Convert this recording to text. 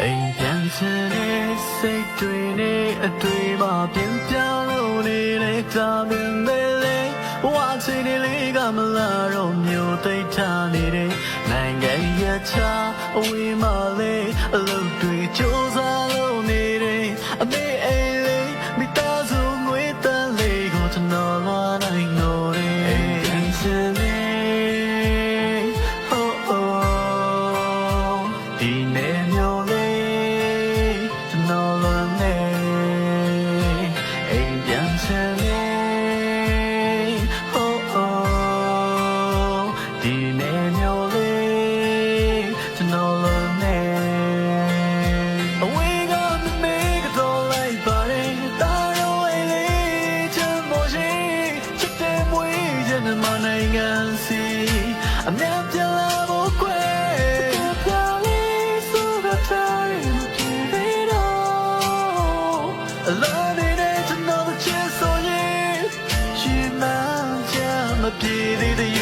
အိမ်ပြန်ချင်တဲ့စိတ်တွေနဲ့အတွေ့မှပြင်ပြောင်းလို့နေတဲ့ကြာပင်လေးဘဝချီလေးကမလာတော့မျိုးသိထားနေတဲ့နိုင်ငံရချအဝေးမှလေးအလုပ်တွေကြိုးစားလို့နေတဲ့အမေအိမ်လေးမိသားစုငွေတန်းလေးကိုကျွန်တော်လွှမ်းနိုင်လို့အိမ်ပြန်ချင်တဲ့ဒီနေ့မျိုးလေးကျွန်တော်လွမ်းနေအိမ်ပြန်ချင်တဲ့ဒီနေ့မျိုးလေးကျွန်တော်လွမ်းနေအဝေးကမမေးကတော့လိုက်ပါတယ်တာရောအိမ်လေးချမ်းမို့ရှိချစ်တဲ့မွေးချင်တဲ့မနိုင်ငံစီအမြတ်ပြန်လာဖို့ကွယ်Love it, it's another chance on you. She might just be the